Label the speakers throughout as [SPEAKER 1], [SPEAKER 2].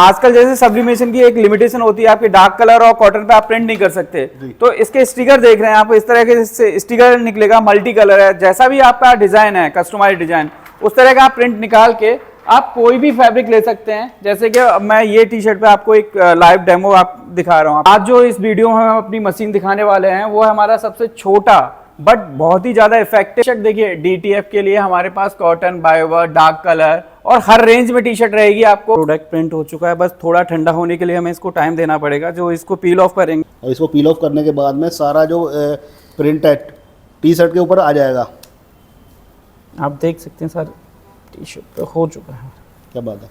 [SPEAKER 1] आजकल जैसे सब्लिमेशन की एक लिमिटेशन होती है, आपके डार्क कलर और कॉटन पे आप प्रिंट नहीं कर सकते, तो इसके स्टिकर देख रहे हैं आप, इस तरह के स्टिकर निकलेगा, मल्टी कलर है, जैसा भी आपका डिजाइन है कस्टमाइज डिजाइन, उस तरह का आप प्रिंट निकाल के आप कोई भी फैब्रिक ले सकते हैं। जैसे कि मैं ये टी शर्ट पे आपको एक लाइव डेमो आप दिखा रहा हूँ। आज जो इस वीडियो में हम अपनी मशीन दिखाने वाले हैं वो है हमारा सबसे छोटा बट बहुत ही ज्यादा इफेक्टिव शर्ट। देखिए डीटीएफ के लिए हमारे पास कॉटन, बायोवर, डार्क कलर और हर रेंज में टी शर्ट रहेगी। आपको प्रोडक्ट प्रिंट हो चुका है, बस थोड़ा ठंडा होने के लिए हमें इसको टाइम देना पड़ेगा। जो इसको पील ऑफ करेंगे
[SPEAKER 2] और इसको पील ऑफ करने के बाद में सारा जो प्रिंट है टी शर्ट के ऊपर आ जाएगा।
[SPEAKER 1] आप देख सकते हैं सर टी शर्ट पे हो चुका है।
[SPEAKER 2] क्या बात है,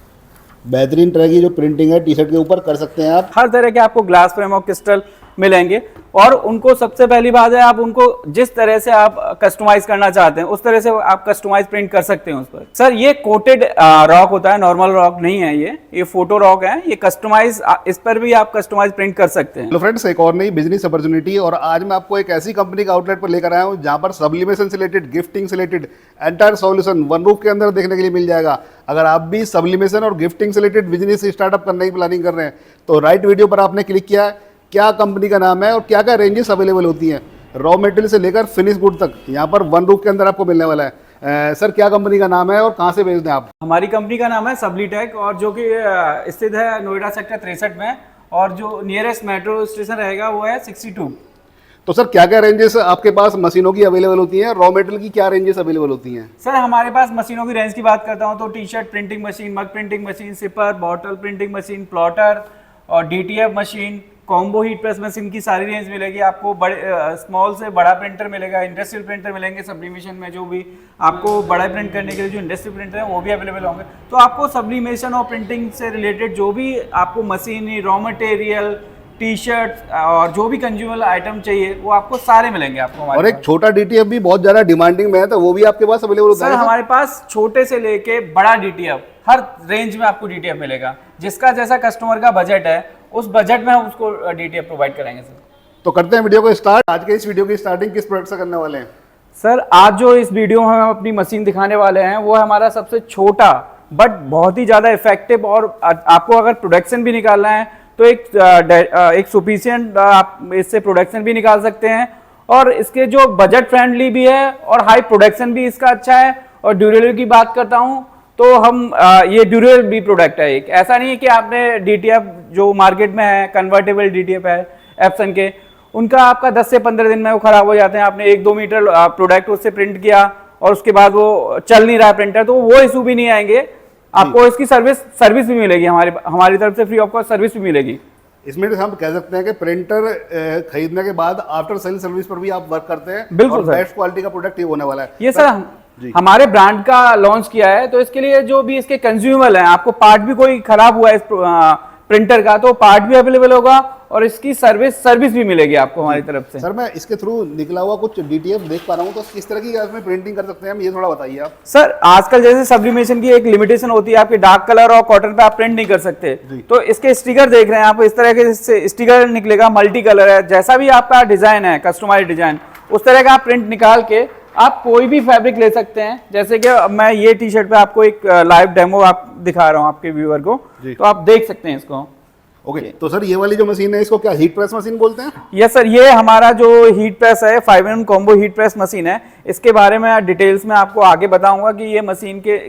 [SPEAKER 2] बेहतरीन तरह की जो प्रिंटिंग है टी शर्ट के ऊपर कर सकते हैं आप।
[SPEAKER 1] हर तरह के आपको ग्लास फ्रेम और क्रिस्टल मिलेंगे और उनको सबसे पहली बात है, आप उनको जिस तरह से आप कस्टमाइज करना चाहते हैं उस तरह से आप कस्टमाइज प्रिंट कर सकते हैं उस पर। सर ये कोटेड रॉक होता है, नॉर्मल रॉक नहीं है, ये फोटो रॉक है। ये कस्टमाइज, इस पर भी आप कस्टमाइज प्रिंट कर सकते हैं।
[SPEAKER 2] हेलो फ्रेंड्स, एक और नई बिजनेस अपॉर्चुनिटी और आज मैं आपको एक ऐसी कंपनी का आउटलेट पर लेकर आया हूं जहां पर सब्लिमेशन से रिलेटेड, गिफ्टिंग से related entire solution one roof के अंदर देखने के लिए मिल जाएगा। अगर आप भी सब्लिमेशन और गिफ्टिंग से रिलेटेड बिजनेस स्टार्टअप करने की प्लानिंग कर रहे हैं तो राइट वीडियो पर आपने क्लिक किया है। क्या कंपनी का नाम है और क्या क्या रेंजेस अवेलेबल होती हैं, रॉ मटेरियल से लेकर फिनिश गुड तक यहाँ पर वन रूफ के अंदर आपको मिलने वाला है। सर क्या कंपनी का नाम है और कहाँ से बेचते हैं आप?
[SPEAKER 1] हमारी कंपनी का नाम है सब्लिटेक और जो कि स्थित है नोएडा सेक्टर 63 में, और जो नियरेस्ट मेट्रो स्टेशन रहेगा वो है 62।
[SPEAKER 2] तो सर क्या क्या रेंजेस आपके पास मशीनों की अवेलेबल होती हैं, रॉ मटेरियल की क्या रेंजेस अवेलेबल होती हैं?
[SPEAKER 1] सर हमारे पास मशीनों की रेंज की बात करता हूँ तो T shirt printing machine, mug printing machine, sipper, bottle printing machine, plotter और DTF machine, combo heat press machine की सारी रेंज मिलेगी आपको। बड़े स्मॉल से बड़ा प्रिंटर मिलेगा, इंडस्ट्रियल प्रिंटर मिलेंगे। सब्लिमेशन में जो भी आपको बड़ा प्रिंट करने के लिए जो इंडस्ट्रियल प्रिंटर है वो भी अवेलेबल होंगे। तो आपको सब्लिमेशन और प्रिंटिंग से रिलेटेड जो भी आपको machinery, raw material, T shirt और जो भी कंज्यूमर आइटम चाहिए वो आपको सारे मिलेंगे आपको हमारे।
[SPEAKER 2] और एक छोटा डीटीएफ भी बहुत ज्यादा डिमांडिंग में है तो वो भी आपके पास अवेलेबल होता है?
[SPEAKER 1] सर हमारे पास छोटे से लेके बड़ा डीटीएफ हर रेंज में आपको डीटीएफ मिलेगा। जिसका जैसा कस्टमर का बजट है उस बजट में हम उसको डीटीएफ प्रोवाइड कराएंगे। सर तो
[SPEAKER 2] करते हैं वीडियो को स्टार्ट। आज के इस वीडियो की स्टार्टिंग किस प्रोडक्ट से करने वाले हैं?
[SPEAKER 1] सर आज जो इस वीडियो में हम अपनी मशीन दिखाने वाले हैं वो है हमारा सबसे छोटा बट बहुत ही ज्यादा इफेक्टिव, और आपको अगर प्रोडक्शन भी निकालना है तो एक सुफिशिएंट आप इससे प्रोडक्शन भी निकाल सकते हैं। और इसके जो बजट फ्रेंडली भी है और हाई प्रोडक्शन भी इसका अच्छा है। और ड्यूरेबिलिटी की बात करता हूं तो हम ये ड्यूरेबल भी प्रोडक्ट है। एक ऐसा नहीं है कि आपने डीटीएफ जो मार्केट में है, कन्वर्टेबल डीटीएफ है एप्सन के, उनका आपका 10 से 15 दिन में वो खराब हो जाते हैं। आपने 1-2 मीटर प्रोडक्ट उससे प्रिंट किया और उसके बाद वो चल नहीं रहा प्रिंटर, तो वो इशू भी नहीं आएंगे। आपको इसकी सर्विस भी मिलेगी, हमारी तरफ से फ्री ऑफ कॉस्ट सर्विस भी मिलेगी।
[SPEAKER 2] इसमें हम कह सकते हैं कि प्रिंटर खरीदने के बाद आफ्टर सेल सर्विस पर भी आप वर्क करते हैं।
[SPEAKER 1] बिल्कुल सर,
[SPEAKER 2] बेस्ट क्वालिटी का प्रोडक्ट ये होने वाला है।
[SPEAKER 1] ये सर हमारे ब्रांड का लॉन्च किया है, तो इसके लिए जो भी इसके कंज्यूमेबल है, आपको पार्ट भी कोई खराब हुआ है इस प्रिंटर का तो पार्ट भी अवेलेबल होगा और इसकी सर्विस भी मिलेगी आपको हमारी तरफ से।
[SPEAKER 2] सर मैं इसके थ्रू निकला हुआ कुछ डीटीएफ देख पा रहा हूँ, तो किस तरह की इसमें प्रिंटिंग कर सकते हैं हम, ये थोड़ा बताइए आप।
[SPEAKER 1] सर आजकल जैसे सब्लिमेशन की एक लिमिटेशन होती है, आपके डार्क कलर और कॉटन पे आप प्रिंट नहीं कर सकते, तो इसके स्टिकर देख रहे हैं आप, इस तरह के स्टिकर निकलेगा, मल्टी कलर है, जैसा भी आपका डिजाइन है कस्टमाइज डिजाइन उस तरह का आप प्रिंट निकाल के आप कोई भी फैब्रिक ले सकते हैं। जैसे कि मैं ये टी शर्ट पे आपको एक लाइव डेमो आप दिखा रहा हूँ आपके व्यूअर को, तो आप देख सकते हैं इसको।
[SPEAKER 2] ओके तो सर ये वाली जो मशीन है इसको क्या हीट प्रेस मशीन बोलते हैं?
[SPEAKER 1] यस सर, ये हमारा जो हीट प्रेस है 5-in-1 combo heat press machine है। इसके बारे में डिटेल्स में आपको आगे बताऊंगा कि ये मशीन के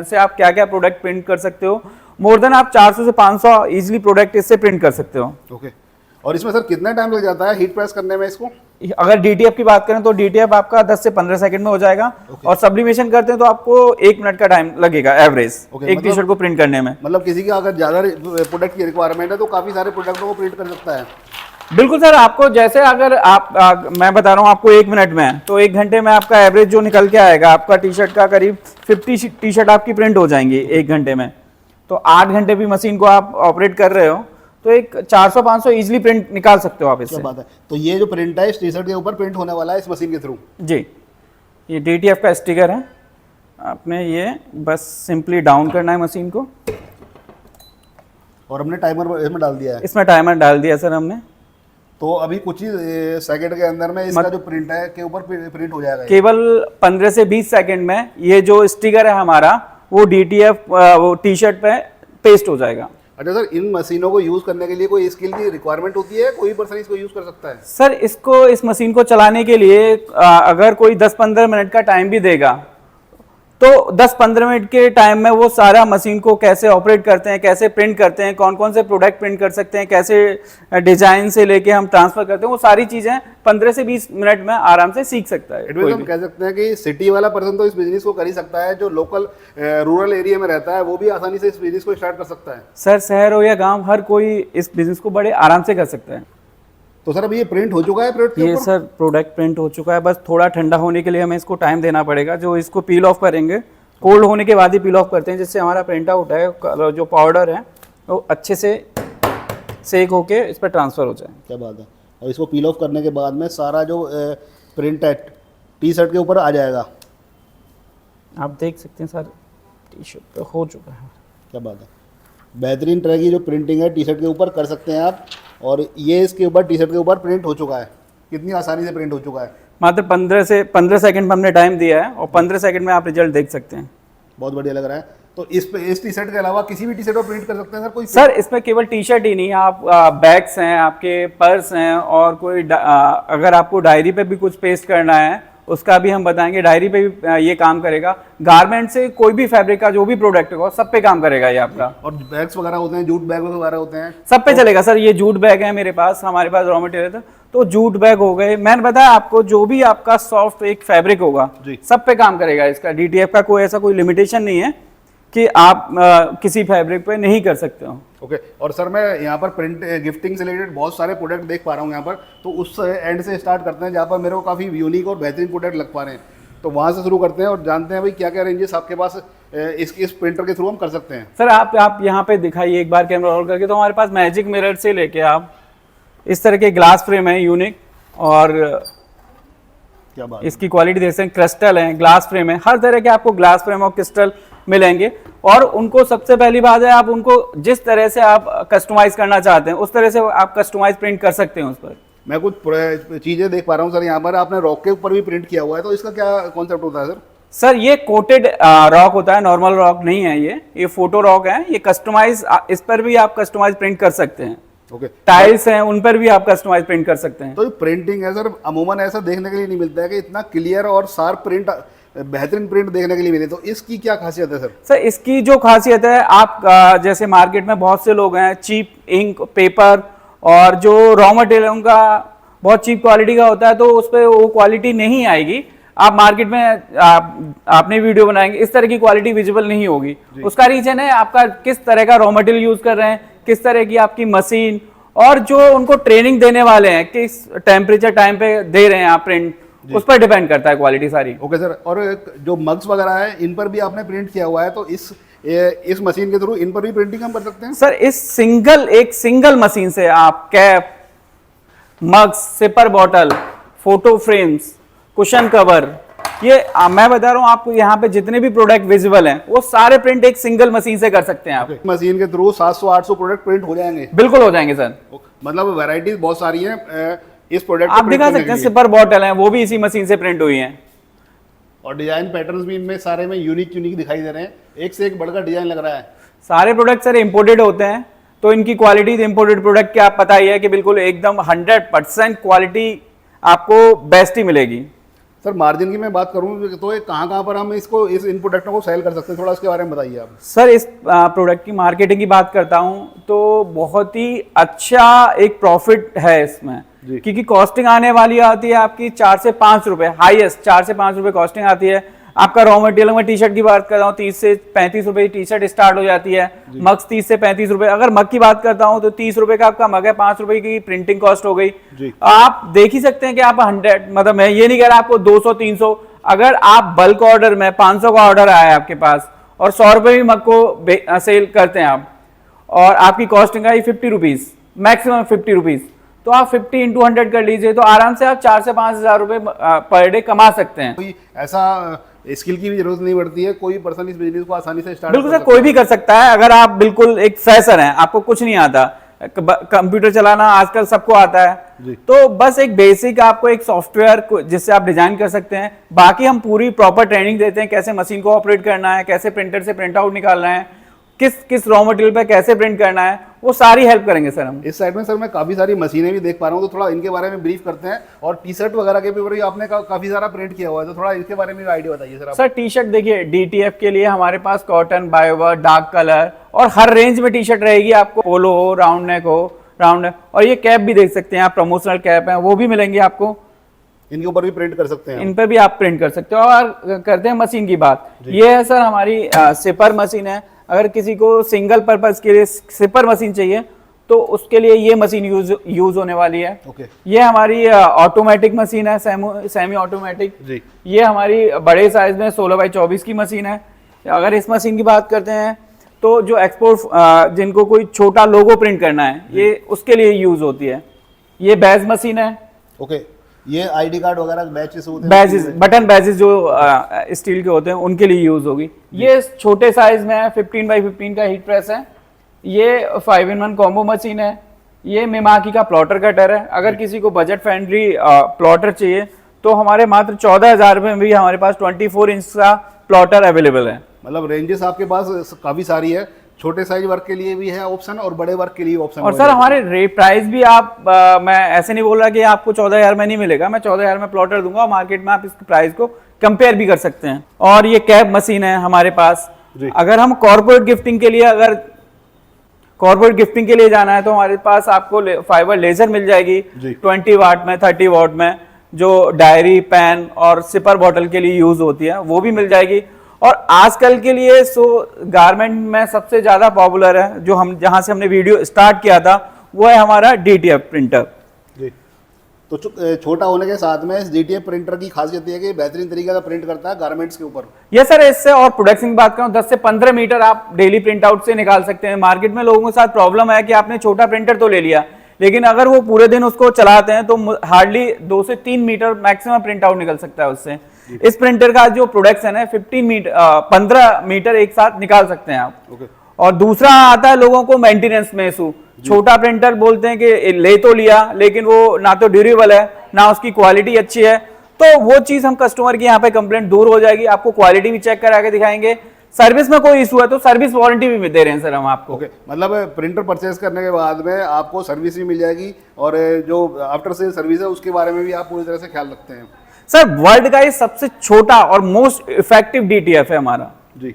[SPEAKER 1] से आप क्या क्या प्रोडक्ट प्रिंट कर सकते हो। मोर देन आप 400 से 500 इजिली प्रोडक्ट इससे प्रिंट कर सकते हो।
[SPEAKER 2] ओके और इसमें सर कितना टाइम लग जाता है हीट प्रेस करने में इसको?
[SPEAKER 1] अगर डीटीएफ की बात करें तो डीटीएफ आपका 10 से 15 सेकंड में हो जाएगा। और सब्लिमेशन करते हैं तो आपको 1 मिनट का टाइम लगेगा एवरेज एक टी शर्ट को प्रिंट करने में।
[SPEAKER 2] मतलब किसी का अगर ज्यादा प्रोडक्ट की रिक्वायरमेंट है तो काफी सारे प्रोडक्टों को प्रिंट कर सकता है।
[SPEAKER 1] बिल्कुल सर, आपको जैसे अगर मैं बता रहा हूँ आपको 1 मिनट में, तो 1 घंटे में आपका एवरेज जो निकल के आएगा आपका टी शर्ट का करीब 50 टी शर्ट आपकी प्रिंट हो जाएंगी 1 घंटे में। तो 8 घंटे भी मशीन को आप ऑपरेट कर रहे हो तो एक 400-500 इजिली प्रिंट निकाल सकते हो आप इससे।
[SPEAKER 2] क्या बात है। तो ये जो प्रिंट है इस टी शर्ट के ऊपर प्रिंट होने वाला है इस मशीन के थ्रू?
[SPEAKER 1] जी, ये डीटीएफ का स्टिकर है। आपने ये बस सिंपली डाउन करना है मशीन को
[SPEAKER 2] और हमने टाइमर इसमें डाल दिया है।
[SPEAKER 1] इसमें टाइमर डाल दिया सर हमने।
[SPEAKER 2] तो अभी कुछ ही सेकंड के अंदर में इसका जो प्रिंट है के ऊपर प्रिंट हो जाएगा।
[SPEAKER 1] केवल 15 से 20 सेकंड में ये जो स्टिकर है हमारा वो डीटीएफ वो टी शर्ट पे पेस्ट हो जाएगा।
[SPEAKER 2] अच्छा सर, इन मशीनों को यूज़ करने के लिए कोई स्किल की रिक्वायरमेंट होती है, कोई पर्सन इसको यूज़ कर सकता है?
[SPEAKER 1] सर इसको, इस मशीन को चलाने के लिए अगर कोई 10-15 मिनट का टाइम भी देगा तो 10-15 मिनट के टाइम में वो सारा मशीन को कैसे ऑपरेट करते हैं, कैसे प्रिंट करते हैं, कौन कौन से प्रोडक्ट प्रिंट कर सकते हैं, कैसे डिजाइन से लेके हम ट्रांसफर करते हैं, वो सारी चीजें 15 से 20 मिनट में आराम से सीख सकता है।
[SPEAKER 2] इट हम कह सकते हैं कि सिटी वाला पर्सन तो इस बिजनेस को कर ही सकता है, जो लोकल रूरल एरिया में रहता है वो भी आसानी से इस बिजनेस को स्टार्ट कर सकता है।
[SPEAKER 1] सर शहर हो या गाँव, हर कोई इस बिजनेस को बड़े आराम से कर सकता है।
[SPEAKER 2] तो सर अभी ये प्रिंट हो चुका है प्रोडक्ट के
[SPEAKER 1] ये
[SPEAKER 2] ऊपर?
[SPEAKER 1] सर प्रोडक्ट प्रिंट हो चुका है, बस थोड़ा ठंडा होने के लिए हमें इसको टाइम देना पड़ेगा। जो इसको पील ऑफ करेंगे, कोल्ड होने के बाद ही पील ऑफ करते हैं, जिससे हमारा प्रिंट आउट है जो पाउडर है वो अच्छे से सेक होके इस पर ट्रांसफर हो जाए।
[SPEAKER 2] क्या बात है। और इसको पील ऑफ करने के बाद में सारा जो प्रिंट है टी शर्ट के ऊपर आ जाएगा।
[SPEAKER 1] आप देख सकते हैं सर टी शर्ट पे हो चुका है।
[SPEAKER 2] क्या बात है, बेहतरीन तरह की जो प्रिंटिंग है टी शर्ट के ऊपर कर सकते हैं आप। और ये इसके ऊपर टी शर्ट के ऊपर प्रिंट हो चुका है, कितनी आसानी से प्रिंट हो चुका है।
[SPEAKER 1] मात्र 15 सेकंड में हमने टाइम दिया है और 15 सेकंड में आप रिजल्ट देख सकते हैं।
[SPEAKER 2] बहुत बढ़िया लग रहा है। तो इस टी शर्ट के अलावा किसी भी टी शर्ट पर प्रिंट कर सकते हैं सर कोई?
[SPEAKER 1] सर इसमें केवल टी शर्ट ही नहीं, आप बैग्स हैं, आपके पर्स हैं, और कोई अगर आपको डायरी पे भी कुछ पेस्ट करना है उसका भी हम बताएंगे। डायरी पे भी ये काम करेगा। गारमेंट से कोई भी फैब्रिक का जो भी प्रोडक्ट होगा सब पे काम करेगा ये आपका।
[SPEAKER 2] और बैग्स वगैरह होते हैं, जूट बैग वगैरह होते हैं,
[SPEAKER 1] सब पे चलेगा सर। ये जूट बैग है मेरे पास, हमारे पास रॉ मटेरियल था तो जूट बैग हो गए। मैंने बताया आपको जो भी आपका सॉफ्ट एक फैब्रिक होगा सब पे काम करेगा इसका। डीटीएफ का कोई ऐसा कोई लिमिटेशन नहीं है कि आप किसी फैब्रिक पे नहीं कर सकते हो।
[SPEAKER 2] ओके। और सर मैं यहाँ पर प्रिंट गिफ्टिंग से रिलेटेड बहुत सारे प्रोडक्ट देख पा रहा हूँ यहाँ पर, तो उस एंड से स्टार्ट करते हैं जहाँ पर मेरे को काफ़ी यूनिक और बेहतरीन प्रोडक्ट लग पा रहे हैं। तो वहाँ से शुरू करते हैं और जानते हैं भाई क्या क्या रेंजेस आपके पास इस प्रिंटर के थ्रू हम कर सकते हैं।
[SPEAKER 1] सर आप यहाँ पे दिखाइए एक बार कैमरा रोल करके। तो हमारे पास मैजिक मिरर से लेके आप इस तरह के ग्लास फ्रेम है यूनिक, और
[SPEAKER 2] क्या बात,
[SPEAKER 1] इसकी क्वालिटी देख सकते हैं। क्रिस्टल है, ग्लास फ्रेम है, हर तरह के आपको ग्लास फ्रेम और क्रिस्टल मिलेंगे। और उनको सबसे पहली बात है, आप उनको जिस तरह से आप कस्टमाइज करना चाहते हैं उस तरह से आप कस्टमाइज प्रिंट कर सकते हैं उस पर।
[SPEAKER 2] मैं कुछ चीज़ें देख पा रहा हूँ सर, यहाँ पर आपने रॉक के ऊपर भी प्रिंट किया हुआ है, तो इसका क्या कॉन्सेप्ट होता है सर?
[SPEAKER 1] सर ये कोटेड रॉक होता है, नॉर्मल रॉक नहीं है ये फोटो रॉक है। ये कस्टमाइज, इस पर भी आप कस्टमाइज प्रिंट कर सकते हैं।
[SPEAKER 2] ओके।
[SPEAKER 1] टाइल्स हैं उन पर भी आप कस्टमाइज प्रिंट कर सकते हैं।
[SPEAKER 2] तो प्रिंटिंग है सर, अमूमन ऐसा देखने के लिए नहीं मिलता है कि इतना क्लियर और शार्प प्रिंट, बेहतरीन प्रिंट देखने के लिए मिले। तो इसकी क्या खासियत है सर?
[SPEAKER 1] सर इसकी जो खासियत है, आप जैसे मार्केट में बहुत से लोग हैं, चीप इंक पेपर और जो रॉ मटेरियल उनका बहुत चीप क्वालिटी का होता है, तो उस पर वो क्वालिटी नहीं आएगी। आप मार्केट में आपने वीडियो बनाएंगे, इस तरह की क्वालिटी विजिबल नहीं होगी। उसका रीजन है आपका किस तरह का रॉ मटेरियल यूज कर रहे हैं, किस तरह की आपकी मशीन, और जो उनको ट्रेनिंग देने वाले हैं किस टेम्परेचर टाइम पे दे रहे हैं आप प्रिंट, उस पर डिपेंड करता है क्वालिटी सारी।
[SPEAKER 2] Okay sir. और जो मग्स वगैरह है इन पर भी आपने प्रिंट किया हुआ है, तो इस मशीन के थ्रू इन पर भी प्रिंटिंग हम कर सकते हैं?
[SPEAKER 1] सर इस सिंगल मशीन से आप cap, mugs, sipper bottle, photo frames, cushion cover, ये मैं बता रहा हूँ आपको, यहाँ पे जितने भी प्रोडक्ट विजिबल हैं वो सारे प्रिंट एक सिंगल मशीन से कर सकते हैं आप।
[SPEAKER 2] मशीन के थ्रू 700-800 प्रोडक्ट प्रिंट हो जाएंगे?
[SPEAKER 1] बिल्कुल हो जाएंगे सर।
[SPEAKER 2] मतलब वैरायटीज बहुत सारी हैं इस प्रोडक्ट
[SPEAKER 1] आप दिखा सकते हैं, सिपर बॉटल है वो भी इसी मशीन से प्रिंट हुई है।
[SPEAKER 2] और डिजाइन पैटर्न्स भी इनमें सारे में यूनिक दिखाई दे रहे हैं, एक से एक बढ़कर डिजाइन लग रहा है।
[SPEAKER 1] सारे प्रोडक्ट सर इंपोर्टेड होते हैं, तो इनकी क्वालिटी इंपोर्टेड प्रोडक्ट की आप पता ही है कि बिल्कुल एकदम 100% क्वालिटी आपको बेस्ट ही मिलेगी।
[SPEAKER 2] सर मार्जिन की मैं बात करूं तो कहाँ पर हम इन प्रोडक्टों को सेल कर सकते हैं, थोड़ा उसके बारे में बताइए आप।
[SPEAKER 1] सर इस प्रोडक्ट की मार्केटिंग की बात करता हूं तो बहुत ही अच्छा एक प्रॉफिट है इसमें, क्योंकि कॉस्टिंग आने वाली आती है आपकी 4 से 5 रुपए, हाईएस्ट 4 से 5 रुपए कॉस्टिंग आती है। आपका रॉ मटेरियल में टी शर्ट की बात करता हूँ 30 से 35 रुपए टी शर्ट स्टार्ट हो जाती है, मग्स 30 से 35 रुपए। अगर मग की बात करता हूँ तो 30 रुपए का आपका मग है, 5 रुपए की प्रिंटिंग कॉस्ट हो गई। आप देख ही सकते हैं कि आप 100, मतलब मैं ये नहीं कह रहा आपको 200 300, अगर आप बल्क ऑर्डर में 500 का ऑर्डर आया आपके पास और 100 रुपए भी मग को सेल करते हैं आप, और आपकी कॉस्टिंग आई 50 रुपीज, मैक्सिमम 50 रुपीज, तो आप 50 इंटू 100 कर लीजिए, तो आराम से आप 4 से 5 हजार रुपए पर डे कमा सकते हैं।
[SPEAKER 2] कोई ऐसा स्किल की भी जरूरत नहीं पड़ती है, कोई पर्सन इस बिजनेस को आसानी से स्टार्ट
[SPEAKER 1] बिल्कुल सर, कोई भी कर सकता है। अगर आप बिल्कुल एक फ्रेशर हैं, आपको कुछ नहीं आता, कंप्यूटर चलाना आजकल सबको आता है, तो बस एक बेसिक आपको एक सॉफ्टवेयर जिससे आप डिजाइन कर सकते हैं। बाकी हम पूरी प्रॉपर ट्रेनिंग देते हैं, कैसे मशीन को ऑपरेट करना है, कैसे प्रिंटर से प्रिंट आउट निकालना है, किस रॉ मटेरियल पे कैसे प्रिंट करना है, वो सारी हेल्प करेंगे सर हम।
[SPEAKER 2] इस साइड में सर मैं काफ़ी सारी मशीनें भी देख पा रहा हूँ, तो थोड़ा इनके बारे में ब्रीफ करते हैं। और टी शर्ट वगैरह के ऊपर भी आपने काफ़ी सारा प्रिंट किया हुआ है, तो थोड़ा इसके बारे में आइडिया बताइए सर आप।
[SPEAKER 1] सर टी शर्ट देखिए, DTF के लिए हमारे पास कॉटन, बायोवर, डार्क कलर और हर रेंज में टी शर्ट रहेगी आपको। पोलो हो, राउंड नेक हो, राउंड नेक, और ये कैप भी देख सकते हैं आप, प्रमोशनल कैप है वो भी मिलेंगे आपको।
[SPEAKER 2] इनके ऊपर भी प्रिंट कर सकते हैं,
[SPEAKER 1] इन पे भी आप प्रिंट कर सकते हो। और करते हैं मशीन की बात, ये है सर हमारी सिपर मशीन है। अगर किसी को सिंगल पर्पस के लिए सिपर मशीन चाहिए तो उसके लिए ये मशीन यूज होने वाली है।
[SPEAKER 2] ओके।
[SPEAKER 1] ये हमारी ऑटोमेटिक मशीन है, सेमी ऑटोमेटिक
[SPEAKER 2] जी।
[SPEAKER 1] ये हमारी बड़े साइज में 16x24 की मशीन है। अगर इस मशीन की बात करते हैं तो जो एक्सपोर्ट जिनको कोई छोटा लोगो प्रिंट करना है, ये उसके लिए यूज होती है। ये बैज मशीन है।
[SPEAKER 2] ओके। ये आईडी कार्ड वगैरह बैचेस होते हैं,
[SPEAKER 1] बैजेस, बटन बैजेस जो स्टील के होते हैं उनके लिए यूज होगी। ये छोटे साइज में है, 15x15 का हीट प्रेस है। ये 5-in-1 कॉम्बो मशीन है। ये मिमाकी का प्लॉटर कटर है। अगर किसी को बजट फ्रेंडली प्लॉटर चाहिए तो हमारे मात्र 14,000 में भी हमारे पास 24 इंच का प्लॉटर अवेलेबल है।
[SPEAKER 2] मतलब रेंजेस आपके पास काफ़ी सारी है, छोटे साइज वर्क के लिए भी है ऑप्शन और बड़े वर्क के लिए ऑप्शन।
[SPEAKER 1] और सर हमारे रेट प्राइस भी आप मैं ऐसे नहीं बोल रहा कि आपको 14,000 में नहीं मिलेगा, मैं 14,000 में प्लॉटर दूंगा। मार्केट में आप इसके प्राइस को कंपेयर भी कर सकते हैं। और ये कैप मशीन है हमारे पास। अगर हम कॉर्पोरेट गिफ्टिंग के लिए जाना है तो हमारे पास आपको फाइबर लेजर मिल जाएगी 20 वाट में, 30 वाट में, जो डायरी, पेन और सिपर बॉटल के लिए यूज होती है, वो भी मिल जाएगी। और आजकल के लिए गारमेंट में सबसे ज्यादा पॉपुलर है, जो हम जहां से हमने वीडियो स्टार्ट किया था, वो है हमारा DTF प्रिंटर।
[SPEAKER 2] जी। तो छोटा होने के साथ में इस DTF प्रिंटर की खासियत ये है कि बेहतरीन तरीके से प्रिंट करता है गारमेंट्स के ऊपर।
[SPEAKER 1] ये सर इससे और प्रोडक्शन की बात करूं, 10 से 15 मीटर आप डेली प्रिंट आउट से निकाल सकते हैं। मार्केट में लोगों के साथ प्रॉब्लम है कि आपने छोटा प्रिंटर तो ले लिया, लेकिन अगर वो पूरे दिन उसको चलाते हैं तो हार्डली 2 से 3 मीटर मैक्सिमम प्रिंट आउट निकल सकता है उससे। इस प्रिंटर का जो प्रोडक्शन है 15 मीटर एक साथ निकाल सकते हैं आप। और दूसरा आता है लोगों को मेंटेनेंस में इशू। छोटा प्रिंटर बोलते हैं कि ले तो लिया लेकिन वो ना तो ड्यूरेबल है ना उसकी क्वालिटी अच्छी है, तो वो चीज हम कस्टमर की यहाँ पे कंप्लेंट दूर हो जाएगी। आपको क्वालिटी भी चेक करा के दिखाएंगे। सर्विस में कोई इशू है तो सर्विस वारंटी भी दे रहे हैं सर हम आपको।
[SPEAKER 2] मतलब प्रिंटर परचेज करने के बाद में आपको सर्विस भी मिल जाएगी और जो आफ्टर सेल सर्विस है उसके बारे में भी आप पूरी तरह से ख्याल रखते हैं।
[SPEAKER 1] सर वर्ल्ड का ये सबसे छोटा और मोस्ट इफेक्टिव DTF है हमारा।
[SPEAKER 2] जी।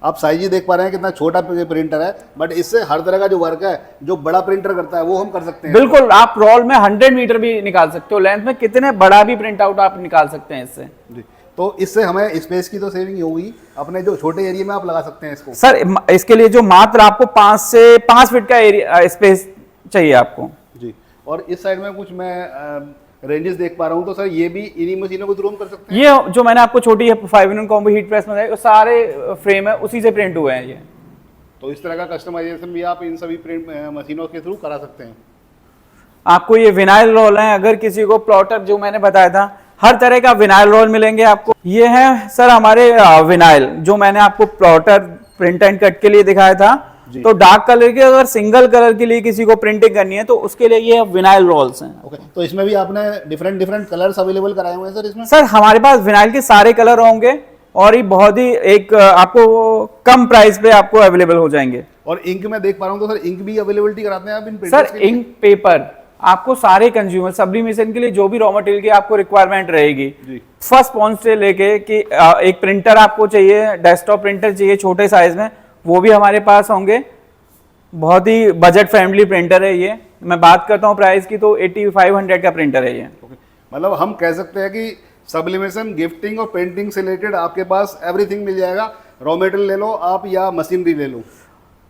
[SPEAKER 2] आप साइज ही देख पा रहे हैं कितना छोटा प्रिंटर है, बट इससे हर तरह का जो वर्क है जो बड़ा प्रिंटर करता है वो हम कर सकते हैं।
[SPEAKER 1] बिल्कुल, आप रोल में 100 मीटर भी निकाल सकते हो, लेंथ में कितने बड़ा भी प्रिंट आउट आप निकाल सकते हैं इससे।
[SPEAKER 2] जी। तो इससे हमें स्पेस की तो सेविंग होगी, अपने जो छोटे एरिया में आप लगा सकते हैं इसको।
[SPEAKER 1] सर इसके लिए जो मात्र आपको 5 से 5 फीट का एरिया स्पेस चाहिए आपको।
[SPEAKER 2] जी। और इस साइड में कुछ मैं रेंजेस देख पा रहा हूं, तो सर ये भी इन्हीं मशीनों को थ्रू हम कर सकते हैं।
[SPEAKER 1] ये जो मैंने आपको छोटी 5-in-1 कॉम्बो हीट प्रेस में सारे फ्रेम है उसी से प्रिंट हुए हैं ये।
[SPEAKER 2] तो इस तरह का कस्टमाइजेशन भी आप इन सभी प्रिंट मशीनों के थ्रू करा सकते हैं।
[SPEAKER 1] आपको ये विनाइल रोल है, अगर किसी को प्लॉटर जो मैंने बताया था, हर तरह का विनाइल रोल मिलेंगे आपको। ये है सर हमारे विनाइल, जो मैंने आपको प्लॉटर प्रिंट एंड कट के लिए दिखाया था। तो डार्क कलर के अगर सिंगल कलर के लिए किसी को प्रिंटिंग करनी है तो उसके लिए ये विनाइल रोल्स हैं।
[SPEAKER 2] ओके। तो इसमें भी आपने डिफरेंट कलर्स अवेलेबल कराए हुए हैं सर इसमें?
[SPEAKER 1] सर हमारे पास विनाइल के सारे कलर होंगे और ये बहुत ही एक आपको कम प्राइस पे आपको अवेलेबल हो जाएंगे।
[SPEAKER 2] और इंक में देख पा रहा हूँ, तो सर इंक भी अवेलेबिलिटी कराते हैं आप इन
[SPEAKER 1] सर? इंक, पेपर, आपको सारे कंज्यूमर सब्लिमेशन के लिए जो भी रॉ मटेरियल की आपको रिक्वायरमेंट रहेगी, फर्स्ट पॉइंट से लेके कि एक प्रिंटर आपको चाहिए, डेस्कटॉप प्रिंटर चाहिए छोटे साइज में, वो भी हमारे पास होंगे। बहुत ही बजट फ्रेंडली प्रिंटर है ये। मैं बात करता हूँ प्राइस की तो 8500 का प्रिंटर है ये।
[SPEAKER 2] मतलब हम कह सकते हैं कि सब्लिमेशन, गिफ्टिंग और पेंटिंग से रिलेटेड आपके पास एवरीथिंग मिल जाएगा। रॉ मटेरियल ले लो आप या मशीनरी ले लो।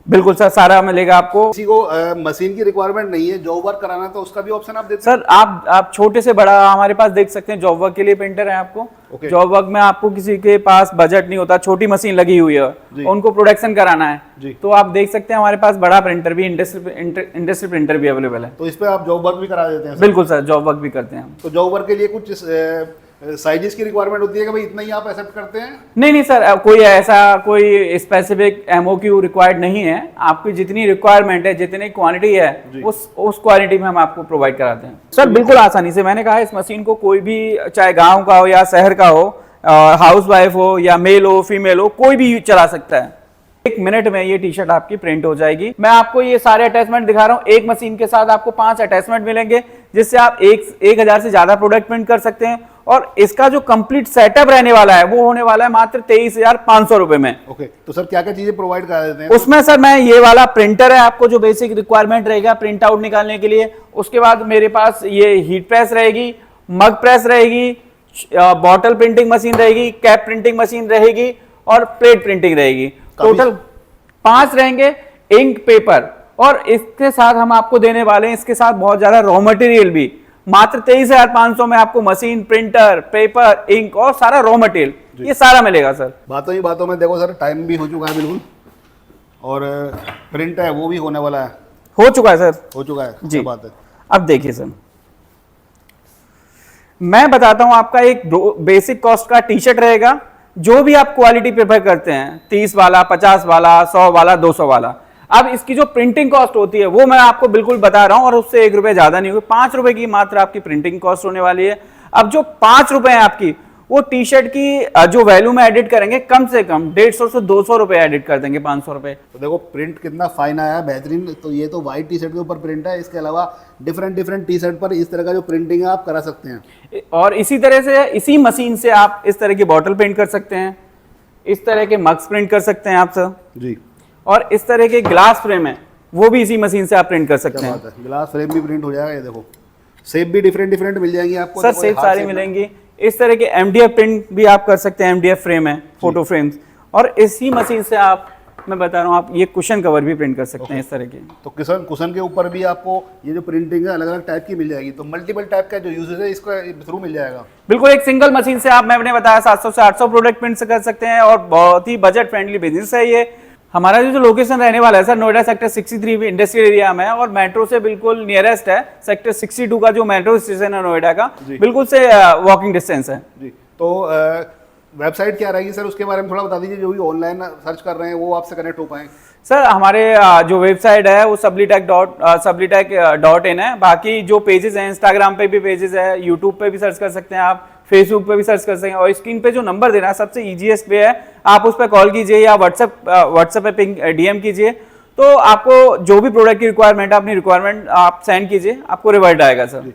[SPEAKER 1] बिल्कुल सर, सारा मिलेगा आपको।
[SPEAKER 2] किसी को मशीन की रिक्वायरमेंट नहीं है, जॉब वर्क कराना है तो उसका भी ऑप्शन आप देते
[SPEAKER 1] हैं? सर आप छोटे से बड़ा हमारे पास देख सकते हैं। जॉब वर्क के लिए प्रिंटर है आपको। जॉब वर्क में आपको किसी के पास बजट नहीं होता, छोटी मशीन लगी हुई है, उनको प्रोडक्शन कराना है, तो आप देख सकते हैं हमारे पास बड़ा प्रिंटर भी, इंडस्ट्री प्रिंटर भी अवेलेबल है।
[SPEAKER 2] तो इस पे आप जॉब वर्क भी करा देते हैं?
[SPEAKER 1] बिल्कुल सर, जॉब वर्क भी करते हैं हम।
[SPEAKER 2] तो जॉब वर्क के लिए कुछ साइजेस की रिक्वायरमेंट होती है कि भाई इतना ही आप एक्सेप्ट करते हैं?
[SPEAKER 1] नहीं सर, कोई स्पेसिफिक एमओक्यू रिक्वायर्ड नहीं है। आपकी जितनी रिक्वायरमेंट है, जितनी क्वांटिटी है, उस क्वालिटी में हम आपको प्रोवाइड कराते हैं सर, बिल्कुल आसानी से। मैंने कहा इस मशीन को कोई भी, चाहे गांव का हो या शहर का हो, हाउस वाइफ हो या मेल हो फीमेल हो, कोई भी चला सकता है। 1 मिनट में ये टी शर्ट आपकी प्रिंट हो जाएगी। मैं आपको ये सारे अटैचमेंट दिखा रहा हूँ। एक मशीन के साथ आपको 5 अटैचमेंट मिलेंगे, जिससे आप 1000 से ज्यादा प्रोडक्ट प्रिंट कर सकते हैं। और इसका जो कंप्लीट सेटअप रहने वाला है वो होने वाला है मात्र 23,500 रुपए में।
[SPEAKER 2] ओके, तो सर क्या क्या चीजें प्रोवाइड करा देते हैं?
[SPEAKER 1] उसमें सर मैं ये वाला प्रिंटर है आपको जो बेसिक रिक्वायरमेंट रहेगा प्रिंट आउट निकालने के लिए। उसके बाद मेरे पास ये हीट प्रेस रहेगी, मग प्रेस रहेगी, बॉटल प्रिंटिंग मशीन रहेगी, कैप प्रिंटिंग मशीन रहेगी और प्लेट प्रिंटिंग रहेगी। टोटल 5 रहेंगे। इंक, पेपर, और इसके साथ हम आपको देने वाले हैं इसके साथ बहुत ज्यादा रॉ मटेरियल भी। मात्र 23,500 में आपको मशीन, प्रिंटर, पेपर, इंक और सारा रॉ मटेरियल ये सारा मिलेगा सर।
[SPEAKER 2] बातों ही बातों में देखो सर, टाइम भी हो चुका है बिल्कुल, और प्रिंट है वो भी होने वाला है।
[SPEAKER 1] हो चुका है सर,
[SPEAKER 2] हो चुका है
[SPEAKER 1] जी।
[SPEAKER 2] बात है।
[SPEAKER 1] अब देखिए सर, मैं बताता हूं आपका एक बेसिक कॉस्ट का टी शर्ट रहेगा। जो भी आप क्वालिटी प्रेफर करते हैं, 30 वाला, 50 वाला, 100 वाला, 200 वाला, अब इसकी जो प्रिंटिंग कॉस्ट होती है वो मैं आपको बिल्कुल बता रहा हूं, और उससे 1 रुपए ज्यादा नहीं होगी। 5 रुपए की मात्र आपकी प्रिंटिंग कॉस्ट होने वाली है। अब जो 5 रुपए है आपकी, वो टी शर्ट की जो वैल्यू में एडिट करेंगे, कम से कम 150 से 200 रुपए एडिट कर देंगे, 500 रुपए।
[SPEAKER 2] तो देखो प्रिंट कितना फाइन आया है, बेहतरीन। तो ये तो व्हाइट टी शर्ट के ऊपर प्रिंट है, इसके अलावा डिफरेंट टी शर्ट पर इस तरह का जो प्रिंटिंग है आप करा सकते हैं।
[SPEAKER 1] और इसी तरह से इसी मशीन से आप इस तरह की बॉटल प्रिंट कर सकते हैं, इस तरह के मग्स प्रिंट कर सकते हैं आप सर
[SPEAKER 2] जी,
[SPEAKER 1] और इस तरह के ग्लास फ्रेम है वो भी इसी मशीन से आप प्रिंट कर सकते
[SPEAKER 2] क्या
[SPEAKER 1] हैं।
[SPEAKER 2] बात है, ग्लास फ्रेम भी प्रिंट हो जाएगा। ये देखो शेप भी डिफरेंट मिल जाएंगी आपको
[SPEAKER 1] सर,
[SPEAKER 2] देखो,
[SPEAKER 1] शेप
[SPEAKER 2] हाथ
[SPEAKER 1] सारी
[SPEAKER 2] shape में।
[SPEAKER 1] मिलेंगी। इस तरह के एमडीएफ प्रिंट भी आप कर सकते हैं, एमडीएफ फ्रेम है, फोटो फ्रेम्स। और इसी मशीन से आप, मैं बता रहा हूँ, आप ये कुशन कवर भी प्रिंट कर सकते हैं इस तरह के।
[SPEAKER 2] तो कुशन के ऊपर भी आपको ये जो प्रिंटिंग है अलग अलग टाइप की मिल जाएगी। तो मल्टीपल टाइप का जो यूजेस है इसका थ्रू मिल जाएगा।
[SPEAKER 1] बिल्कुल, एक सिंगल मशीन से आप, मैंने बताया 700 से 800 प्रोडक्ट प्रिंट कर सकते हैं, और बहुत ही बजट फ्रेंडली बिजनेस है ये। हमारा जो लोकेशन रहने वाला है sir, Noida sector 63 industrial area में है, और मेट्रो से बिल्कुल नियरेस्ट है। सेक्टर 62 का जो मेट्रो स्टेशन है नोएडा का, बिल्कुल से वॉकिंग डिस्टेंस है
[SPEAKER 2] जी। तो वेबसाइट क्या रहेगी सर, उसके बारे में थोड़ा बता दीजिए, जो भी ऑनलाइन सर्च कर रहे हैं वो आपसे कनेक्ट हो पाए।
[SPEAKER 1] सर, हमारे जो वेबसाइट है वो sublitech.in है। बाकी जो पेजेस हैं, इंस्टाग्राम पे भी पेजेस है, यूट्यूब पे भी सर्च कर सकते हैं आप, फेसबुक पे भी सर्च कर सकते हैं, और स्क्रीन पे जो नंबर देना है सबसे इजीएस्ट पे है, आप उस पर कॉल कीजिए या व्हाट्सएप पे डीएम कीजिए। तो आपको जो भी प्रोडक्ट की रिक्वायरमेंट है, अपनी रिक्वायरमेंट आप सेंड कीजिए, आपको रिवर्ट आएगा सर।